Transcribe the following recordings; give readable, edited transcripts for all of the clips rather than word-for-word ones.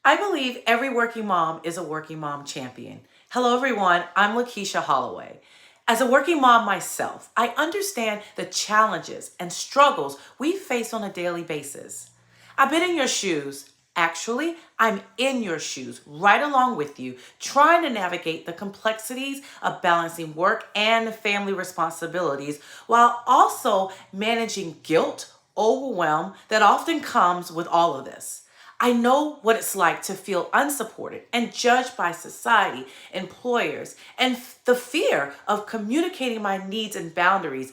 I believe every working mom is a working mom champion. Hello, everyone. I'm Lakesha Holloway. As a working mom myself, I understand the challenges and struggles we face on a daily basis. I've been in your shoes. Actually, I'm in your shoes right along with you, trying to navigate the complexities of balancing work and family responsibilities while also managing guilt, overwhelm that often comes with all of this. I know what it's like to feel unsupported and judged by society, employers, and the fear of communicating my needs and boundaries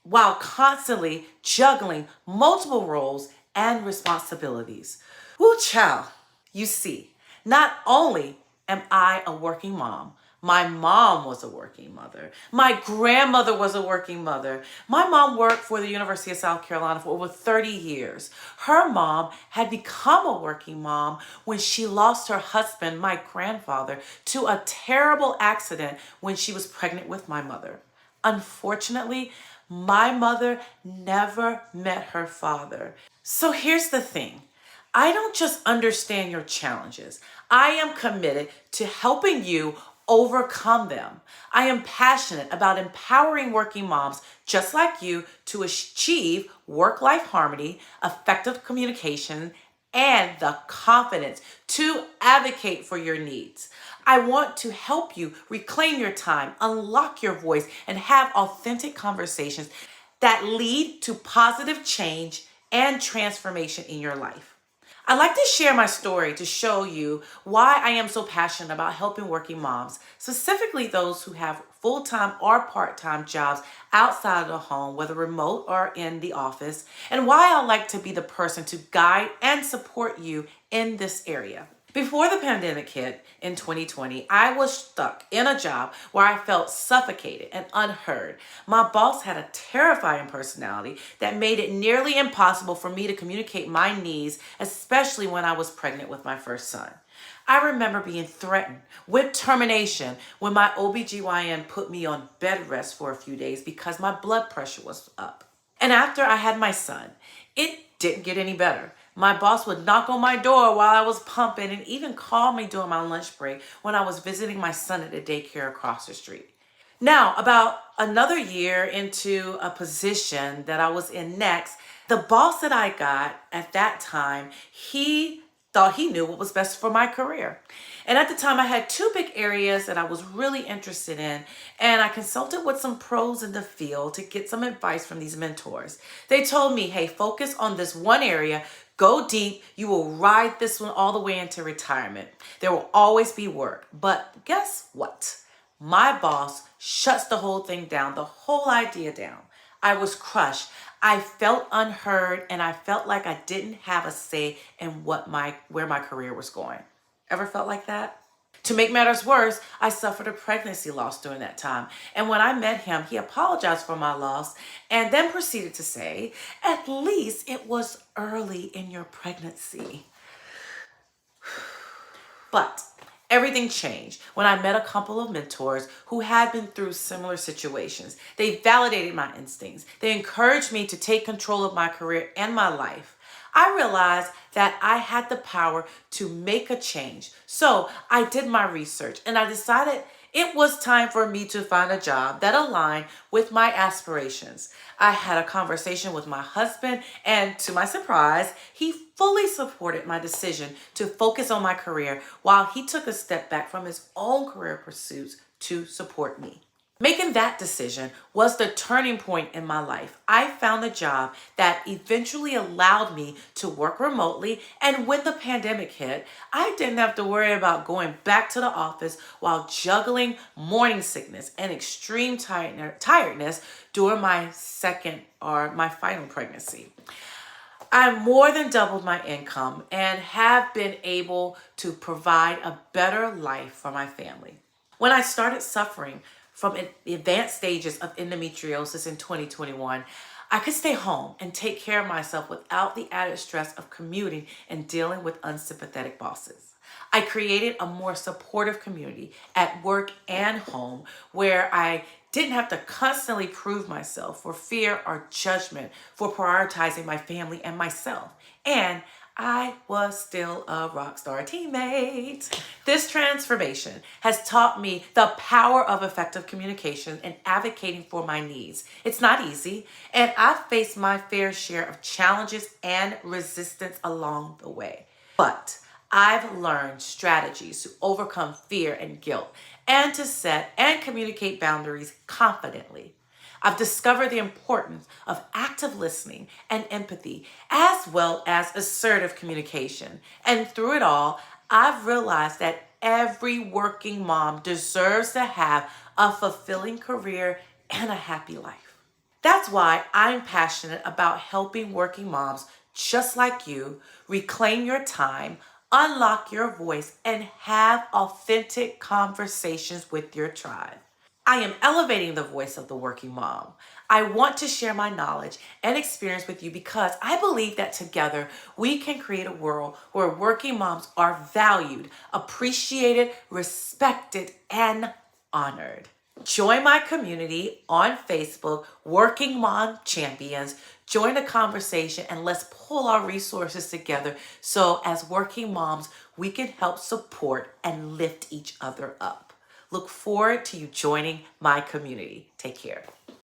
while constantly juggling multiple roles and responsibilities. Woo, child. You see, not only am I a working mom, my mom was a working mother. My grandmother was a working mother. My mom worked for the University of South Carolina for over 30 years. Her mom had become a working mom when she lost her husband, my grandfather, to a terrible accident when she was pregnant with my mother. Unfortunately, my mother never met her father. So here's the thing. I don't just understand your challenges. I am committed to helping you overcome them. I am passionate about empowering working moms just like you to achieve work-life harmony, effective communication, and the confidence to advocate for your needs. I want to help you reclaim your time, unlock your voice, and have authentic conversations that lead to positive change and transformation in your life. I'd like to share my story to show you why I am so passionate about helping working moms, specifically those who have full-time or part-time jobs outside of the home, whether remote or in the office, and why I like to be the person to guide and support you in this area. Before the pandemic hit in 2020, I was stuck in a job where I felt suffocated and unheard. My boss had a terrifying personality that made it nearly impossible for me to communicate my needs, especially when I was pregnant with my first son. I remember being threatened with termination when my OBGYN put me on bed rest for a few days because my blood pressure was up. And after I had my son, it didn't get any better. My boss would knock on my door while I was pumping and even call me during my lunch break when I was visiting my son at the daycare across the street. Now, about another year into a position that I was in next, the boss that I got at that time, he thought he knew what was best for my career. And at the time, I had two big areas that I was really interested in, and I consulted with some pros in the field to get some advice from these mentors. They told me, hey, focus on this one area, go deep, you will ride this one all the way into retirement. There will always be work. But guess what? My boss shuts the whole thing down, the whole idea down. I was crushed. I felt unheard, and I felt like I didn't have a say in where my career was going. Ever felt like that? To make matters worse, I suffered a pregnancy loss during that time. And when I met him, he apologized for my loss and then proceeded to say, at least it was early in your pregnancy. But everything changed when I met a couple of mentors who had been through similar situations. They validated my instincts. They encouraged me to take control of my career and my life. I realized that I had the power to make a change. So I did my research and I decided it was time for me to find a job that aligned with my aspirations. I had a conversation with my husband, and to my surprise, he fully supported my decision to focus on my career while he took a step back from his own career pursuits to support me. Making that decision was the turning point in my life. I found a job that eventually allowed me to work remotely, and when the pandemic hit, I didn't have to worry about going back to the office while juggling morning sickness and extreme tiredness during my final pregnancy. I more than doubled my income and have been able to provide a better life for my family. When I started suffering from the advanced stages of endometriosis in 2021, I could stay home and take care of myself without the added stress of commuting and dealing with unsympathetic bosses. I created a more supportive community at work and home where I didn't have to constantly prove myself for fear or judgment for prioritizing my family and myself. And I was still a rock star teammate. This transformation has taught me the power of effective communication and advocating for my needs. It's not easy, and I've faced my fair share of challenges and resistance along the way. But I've learned strategies to overcome fear and guilt and to set and communicate boundaries confidently. I've discovered the importance of active listening and empathy, as well as assertive communication. And through it all, I've realized that every working mom deserves to have a fulfilling career and a happy life. That's why I'm passionate about helping working moms just like you reclaim your time, unlock your voice, and have authentic conversations with your tribe. I am elevating the voice of the working mom. I want to share my knowledge and experience with you because I believe that together we can create a world where working moms are valued, appreciated, respected, and honored. Join my community on Facebook, Working Mom Champions. Join the conversation and let's pull our resources together so as working moms, we can help support and lift each other up. Look forward to you joining my community. Take care.